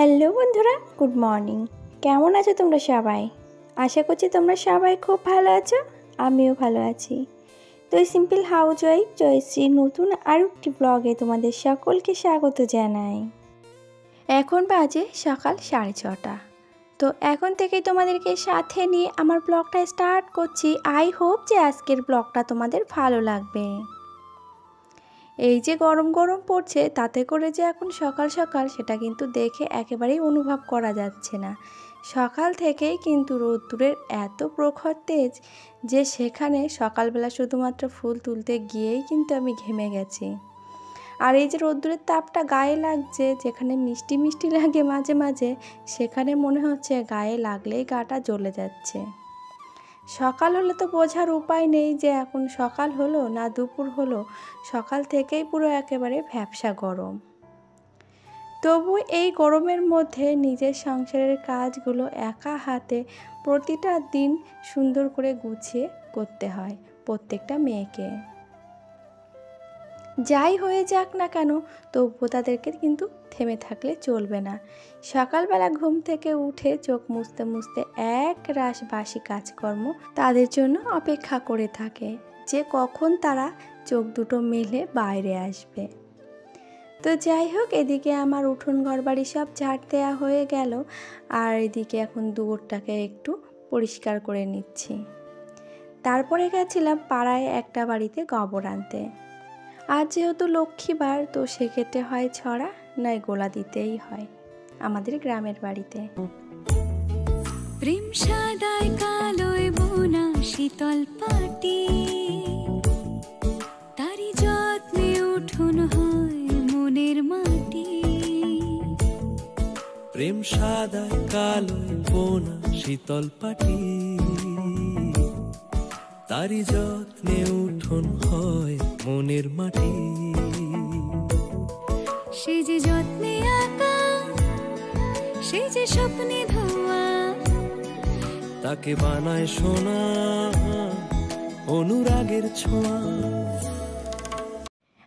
Hello বন্ধুরা, good morning. কেমন আছো তোমরা সবাই? আশা করছি তোমরা সবাই খুব ভালো আছো, আমিও ভালো আছি। তো এই সিম্পল হাউস ওয়াইফ জয়শ্রীর নতুন আরও একটি ব্লগে তোমাদের সকলকে স্বাগত জানাই। এখন বাজে সকাল 6:30। তো এখন থেকেই তোমাদেরকে সাথে নিয়ে আমার ব্লগটা স্টার্ট করছি। আই হোপ যে আজকের ব্লগটা তোমাদের ভালো লাগবে। এই যে গরম গরম পড়ছে, তাতে করে যে এখন সকাল সকাল সেটা কিন্তু দেখে একেবারেই অনুভব করা যাচ্ছে না। সকাল থেকেই কিন্তু রোদ্দুরের এত প্রখর তেজ যে সেখানে সকালবেলা শুধুমাত্র ফুল তুলতে গিয়েই কিন্তু আমি ঘেমে গেছি। আর এই যে রোদ্দুরের তাপটা গায়ে লাগছে, যেখানে মিষ্টি মিষ্টি লাগে মাঝে মাঝে, সেখানে মনে হচ্ছে গায়ে লাগলেই গাটা জ্বলে যাচ্ছে। সকাল হলে তো বোঝার উপায় নেই যে এখন সকাল হলো না দুপুর হলো, সকাল থেকেই পুরো একেবারে ভ্যাপসা গরম। তবু এই গরমের মধ্যে নিজের সংসারের কাজগুলো একা হাতে প্রতিটা দিন সুন্দর করে গুছিয়ে করতে হয় প্রত্যেকটা মেয়েকে। যাই হয়ে যাক না কেন, তবুও তাদেরকে কিন্তু থেমে থাকলে চলবে না। সকালবেলা ঘুম থেকে উঠে চোখ মুছতে মুছতে এক রাশ বাসি কাজকর্ম তাদের জন্য অপেক্ষা করে থাকে যে কখন তারা চোখ দুটো মেলে বাইরে আসবে। তো যাই হোক, এদিকে আমার উঠোন ঘরবাড়ি সব ঝাড় দেওয়া হয়ে গেল, আর এদিকে এখন দুয়ারটাকে একটু পরিষ্কার করে নিচ্ছি। তারপরে গেছিলাম পাড়ায় একটা বাড়িতে গোবর আনতে। আজ যেহেতু লক্ষ্মীবার, তো সেক্ষেত্রে হয় ছড়া নয় গোলা দিতেই হয় আমাদের গ্রামের বাড়িতে। প্রেম সাদায় কালোয় বোনা শীতল পাটি, তারি যত্নে উঠোন হয় মনের মাটি। প্রেম সাদায় কালোয় বোনা শীতল পাটি, তারি যত্নে উঠোন হয় মনের মাটি। সে যে যত্নে আঁকা, সে যে স্বপ্নে ধোয়া, তাকে বানায় সোনা অনুরাগের ছোঁয়া।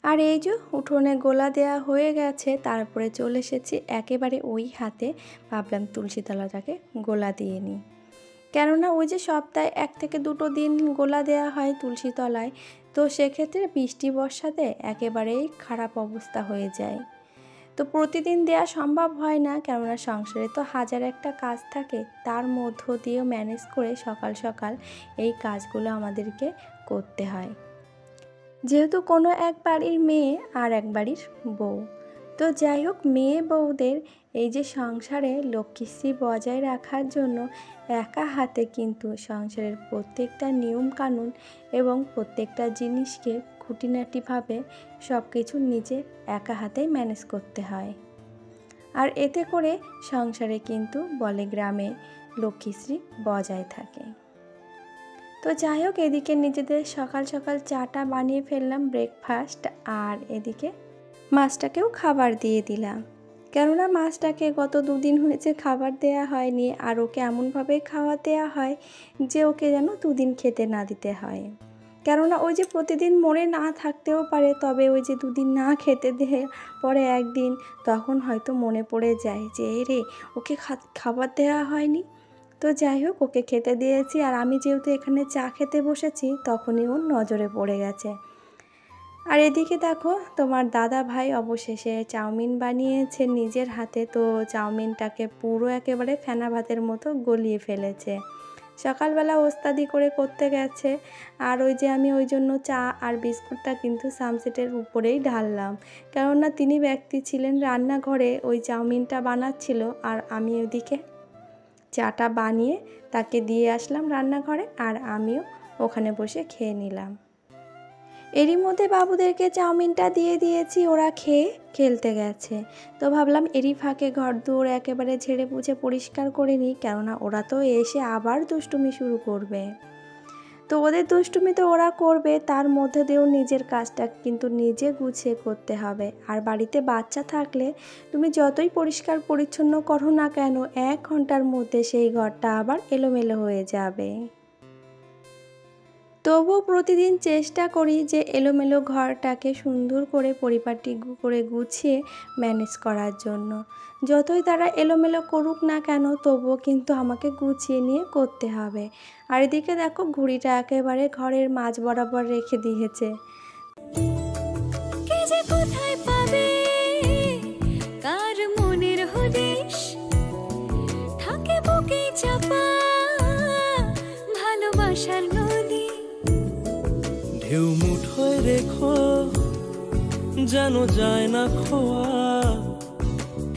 আর এই যে উঠোনে গোলা দেয়া হয়ে গেছে, তারপরে চলে এসেছি একেবারে ওই হাতে। ভাবলাম তুলসী তলাটাকে গোলা দিয়ে নিই, কেননা ওই যে সপ্তাহে 1 থেকে 2 দিন গোলা দেয়া হয় তুলসী তলায়। তো সেক্ষেত্রে বৃষ্টি বর্ষাতে একেবারেই খারাপ অবস্থা হয়ে যায়। তো প্রতিদিন দেয়া সম্ভব হয় না, কেননা সংসারে তো হাজার একটা কাজ থাকে, তার মধ্য দিয়েও ম্যানেজ করে সকাল সকাল এই কাজগুলো আমাদেরকে করতে হয়, যেহেতু কোনো এক বাড়ির মেয়ে আর এক বাড়ির বউ। তো যাই হোক, মেয়ে বউদের এই যে সংসারে লক্ষ্মীশ্রী বজায় রাখার জন্য একা হাতে কিন্তু সংসারের প্রত্যেকটা নিয়ম কানুন এবং প্রত্যেকটা জিনিসকে খুঁটিনাটিভাবে সব কিছু নিজে একা হাতেই ম্যানেজ করতে হয়। আর এতে করে সংসারে কিন্তু বলে গ্রামে লক্ষ্মীশ্রী বজায় থাকে। তো যাই হোক, এদিকে নিজেদের সকাল সকাল চাটা বানিয়ে ফেললাম, ব্রেকফাস্ট। আর এদিকে মাছটাকেও খাবার দিয়ে দিলাম, কেননা মাছটাকে গত 2 দিন হয়েছে খাবার দেয়া হয়নি। আর ওকে এমনভাবে খাওয়া দেওয়া হয় যে ওকে যেন 2 দিন খেতে না দিতে হয়, কেননা ওই যে প্রতিদিন মনে না থাকতেও পারে, তবে ওই যে 2 দিন না খেতে দিয়ে পরে একদিন তখন হয়তো মনে পড়ে যায় যে রে ওকে খাবার দেওয়া হয়নি। তো যাই হোক, ওকে খেতে দিয়েছি। আর আমি যেহেতু এখানে চা খেতে বসেছি, তখনই ওর নজরে পড়ে গেছে। আর এদিকে দেখো, তোমার দাদা ভাই অবশেষে চাউমিন বানিয়েছে নিজের হাতে। তো চাউমিনটাকে পুরো একেবারে ফেনা ভাতের মতো গলিয়ে ফেলেছে। সকালবেলা ওস্তাদি করে করতে গেছে। আর ওই যে আমি ওই জন্য চা আর বিস্কুটটা কিন্তু সানসেটের উপরেই ঢাললাম, কেননা তিনি ব্যক্তি ছিলেন রান্নাঘরে, ওই চাউমিনটা বানাচ্ছিল, আর আমি ওদিকে চাটা বানিয়ে তাকে দিয়ে আসলাম রান্নাঘরে, আর আমিও ওখানে বসে খেয়ে নিলাম। এরই মধ্যে বাবুদেরকে চাউমিনটা দিয়ে দিয়েছি, ওরা খেয়ে খেলতে গেছে। তো ভাবলাম এরই ফাঁকে ঘর দুয়ার একেবারে ঝেড়ে মুছে পরিষ্কার করে নিই, কেননা ওরা তো এসে আবার দুষ্টুমি শুরু করবে। তো ওদের দুষ্টুমি তো ওরা করবে, তার মধ্যে দিয়েও নিজের কাজটা কিন্তু নিজে গুছিয়ে করতে হবে। আর বাড়িতে বাচ্চা থাকলে তুমি যতই পরিষ্কার পরিচ্ছন্ন করো না কেন, 1 ঘন্টার মধ্যে সেই ঘরটা আবার এলোমেলো হয়ে যাবে। তবুও প্রতিদিন চেষ্টা করি যে এলোমেলো ঘরটাকে সুন্দর করে পরিপাটি করে গুছিয়ে ম্যানেজ করার জন্য। যতই তারা এলোমেলো করুক না কেন, তবুও কিন্তু আমাকে গুছিয়ে নিয়ে করতে হবে। আর এদিকে দেখো ঘুড়িটা একেবারে ঘরের মাঝ বরাবর রেখে দিয়েছে। কে যে কোথায় পাবে কার মনের হদিশ, থাকে বুকে চাপা ভালোবাসার নদী। ঢেউ মুঠোয় রেখো যেন যায় না খোয়া,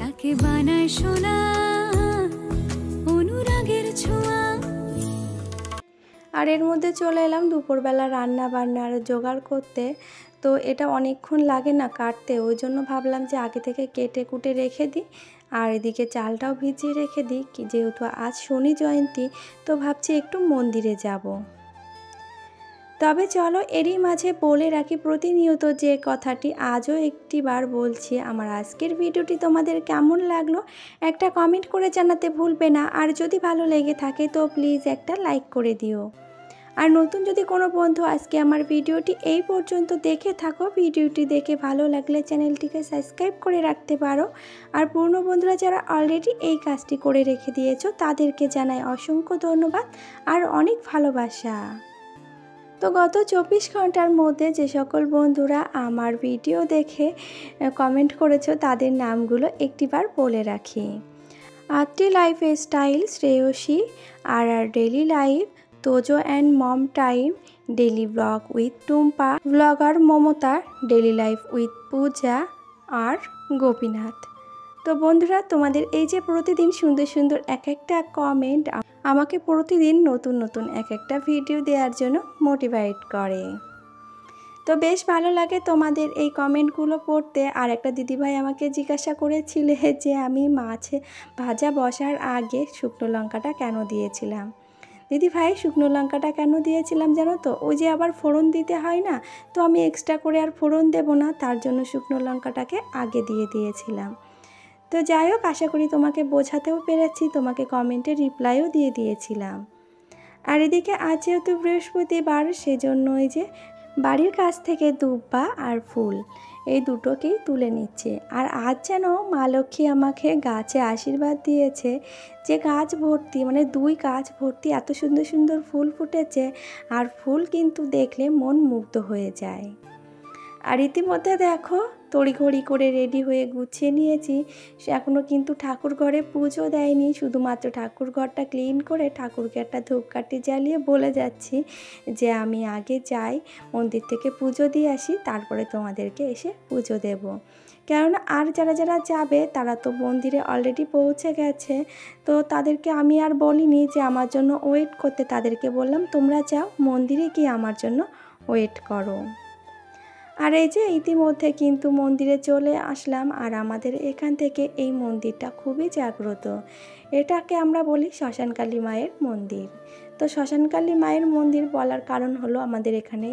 তাকে বানায় সোনা অনুরাগের ছোঁয়া। আর এর মধ্যে চলে এলাম দুপুরবেলা রান্না বান্নার জোগাড় করতে। তো এটা অনেকক্ষণ লাগে না কাটতে, ওই জন্য ভাবলাম যে আগে থেকে কেটে কুটে রেখে দিই। আর এদিকে চালটাও ভিজিয়ে রেখে দিই, যেহেতু আজ শনি জয়ন্তী, তো ভাবছি একটু মন্দিরে যাব। তবে চলো এরই মাঝে বলে রাখি প্রতিনিয়ত যে কথাটি, আজও একটিবার বলছি, আমার আজকের ভিডিওটি তোমাদের কেমন লাগলো একটা কমেন্ট করে জানাতে ভুলবে না। আর যদি ভালো লেগে থাকে তো প্লিজ একটা লাইক করে দিও। আর নতুন যদি কোনো বন্ধু আজকে আমার ভিডিওটি এই পর্যন্ত দেখে থাকো, ভিডিওটি দেখে ভালো লাগলে চ্যানেলটিকে সাবস্ক্রাইব করে রাখতে পারো। আর পুরনো বন্ধুরা যারা অলরেডি এই কাজটি করে রেখে দিয়েছো তাদেরকে জানাই অসংখ্য ধন্যবাদ আর অনেক ভালোবাসা। তো গত 24 ঘন্টার মধ্যে যে সকল বন্ধুরা আমার ভিডিও দেখে কমেন্ট করেছো তাদের নামগুলো একটিবার বলে রাখি। আরটি লাইফস্টাইল, শ্রেয়সী, আর daily life, Tojo and mom time, daily blog with Tumpa, blogger Mamata, daily life with Puja আর গোপীনাথ। তো বন্ধুরা, তোমাদের এই যে প্রতিদিন সুন্দর সুন্দর এক একটা কমেন্ট আমাকে প্রতিদিন নতুন নতুন এক একটা ভিডিও দেওয়ার জন্য মোটিভেট করে। তো বেশ ভালো লাগে তোমাদের এই কমেন্টগুলো পড়তে। আর একটা দিদিভাই আমাকে জিজ্ঞাসা করেছিলে যে আমি মাছ ভাজা বসার আগে শুকনো লঙ্কাটা কেন দিয়েছিলাম। দিদিভাই শুকনো লঙ্কাটা কেন দিয়েছিলাম জানো তো, ওই যে আবার ফোড়ন দিতে হয় না, তো আমি এক্সট্রা করে আর ফোড়ন দেব না, তার জন্য শুকনো লঙ্কাটাকে আগে দিয়ে দিয়েছিলাম। তো যাই হোক, আশা করি তোমাকে বোঝাতেও পেরেছি, তোমাকে কমেন্টে রিপ্লাইও দিয়ে দিয়েছিলাম। আর এদিকে আজ যেহেতু বৃহস্পতিবার, সেজন্য এই যে বাড়ির কাছ থেকে দুব্বা আর ফুল এই দুটোকেই তুলে নিচ্ছে। আর আজ যেন মা লক্ষ্মী আমাকে গাছে আশীর্বাদ দিয়েছে যে গাছ ভর্তি, মানে 2 গাছ ভর্তি এত সুন্দর সুন্দর ফুল ফুটেছে। আর ফুল কিন্তু দেখলে মন মুগ্ধ হয়ে যায়। আর ইতিমধ্যে দেখো তড়িঘড়ি করে রেডি হয়ে গুছিয়ে নিয়েছি। এখনও কিন্তু ঠাকুর ঘরে পুজো দেয়নি, শুধুমাত্র ঠাকুর ঘরটা ক্লিন করে ঠাকুরকে একটা ধূপকাঠি জ্বালিয়ে বলে যাচ্ছি যে আমি আগে যাই মন্দির থেকে পুজো দিয়ে আসি, তারপরে তোমাদেরকে এসে পুজো দেব। কেননা আর যারা যারা যাবে তারা তো মন্দিরে অলরেডি পৌঁছে গেছে, তো তাদেরকে আমি আর বলিনি যে আমার জন্য ওয়েট করতে, তাদেরকে বললাম তোমরা যাও মন্দিরে গিয়ে আমার জন্য ওয়েট করো। আর এই যে ইতিমধ্যে কিন্তু মন্দিরে চলে আসলাম। আর আমাদের এখান থেকে এই মন্দিরটা খুবই জাগ্রত, এটাকে আমরা বলি শ্মশানকালী মায়ের মন্দির। তো শ্মশানকালী মায়ের মন্দির বলার কারণ হলো আমাদের এখানে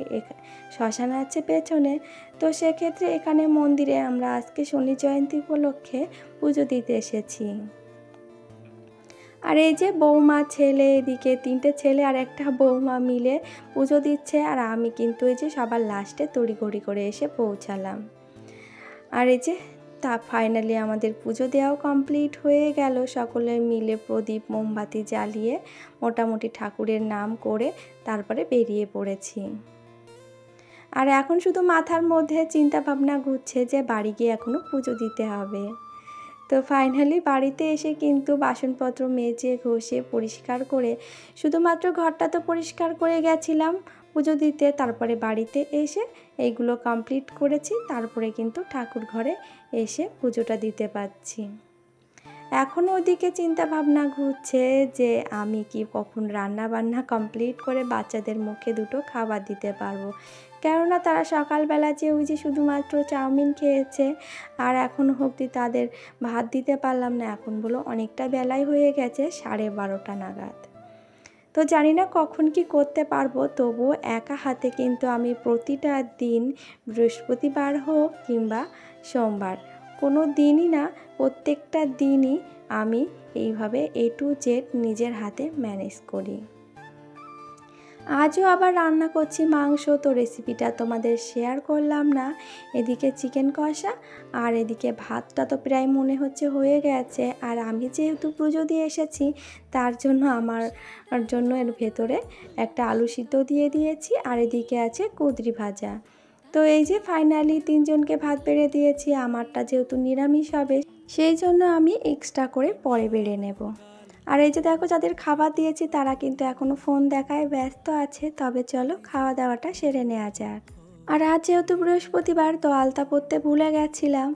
শ্মশান আছে পেছনে, তো সেক্ষেত্রে এখানে মন্দিরে আমরা আজকে শনি জয়ন্তী উপলক্ষে পুজো দিতে এসেছি। আর এই যে বৌমা ছেলে, এদিকে 3টে ছেলে আর একটা বৌমা মিলে পুজো দিচ্ছে। আর আমি কিন্তু এই যে সবার লাস্টে তড়িঘড়ি করে এসে পৌঁছালাম। আর এই যে ফাইনালি আমাদের পুজো দেওয়াও কমপ্লিট হয়ে গেল। সকলে মিলে প্রদীপ মোমবাতি জ্বালিয়ে মোটামুটি ঠাকুরের নাম করে তারপরে বেরিয়ে পড়েছি। আর এখন শুধু মাথার মধ্যে চিন্তা ভাবনা ঘুরছে যে বাড়ি গিয়ে এখনও পুজো দিতে হবে। তো ফাইনালি বাড়িতে এসে কিন্তু বাসনপত্র মেজে ঘষে পরিষ্কার করে, শুধুমাত্র ঘরটা তো পরিষ্কার করে গেছিলাম পুজো দিতে, তারপরে বাড়িতে এসে এইগুলো কমপ্লিট করেছি, তারপরে কিন্তু ঠাকুর ঘরে এসে পুজোটা দিতে পারছি। এখনও ওদিকে চিন্তা ভাবনা ঘুরছে যে আমি কি কখন রান্না বান্না কমপ্লিট করে বাচ্চাদের মুখে 2টো খাবার দিতে পারবো। কেননা তারা সকালবেলা যে ওই যে শুধুমাত্র চাউমিন খেয়েছে, আর এখনও অবধি তাদের ভাত দিতে পারলাম না। এখন বলো অনেকটা বেলায় হয়ে গেছে, 12:30 নাগাদ। তো জানি না কখন কি করতে পারবো, তবুও একা হাতে কিন্তু আমি প্রতিটা দিন, বৃহস্পতিবার হোক কিংবা সোমবার, কোনো দিনই না, প্রত্যেকটা দিনই আমি এইভাবে A to Z নিজের হাতে ম্যানেজ করি। আজও আবার রান্না করছি মাংস, তো রেসিপিটা তোমাদের শেয়ার করলাম না। এদিকে চিকেন কষা আর এদিকে ভাতটা তো প্রায় মনে হচ্ছে হয়ে গেছে। আর আমি যেহেতু পুজো দিয়ে এসেছি তার জন্য আমার জন্য এর ভেতরে একটা আলু সিদ্ধ দিয়ে দিয়েছি, আর এদিকে আছে কুঁদরি ভাজা। তো এই যে ফাইনালি 3 জনকে ভাত বেড়ে দিয়েছি। আমারটা যেহেতু নিরামিষ হবে সেই জন্য আমি এক্সট্রা করে পরে বেড়ে নেব। আর এই যে দেখো যাদের খাবার দিয়েছি তারা কিন্তু এখনও ফোন দেখায় ব্যস্ত আছে। তবে চলো খাওয়া দাওয়াটা সেরে নেওয়া যাক। আর আজ যেহেতু বৃহস্পতিবার, তো আলতা পরতে ভুলে গেছিলাম।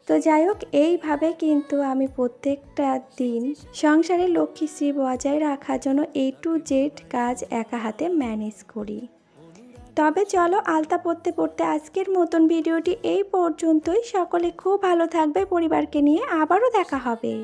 তো যাই হোক, এইভাবে কিন্তু আমি প্রত্যেকটা দিন সংসারে লক্ষ্মীশ্রী বজায় রাখার জন্য A to Z কাজ একা হাতে ম্যানেজ করি। তবে চলো আলতা পরতে পরতে আজকের মতন ভিডিওটি এই পর্যন্তই। সকলে খুব ভালো থাকবে, পরিবারকে নিয়ে আবারও দেখা হবে।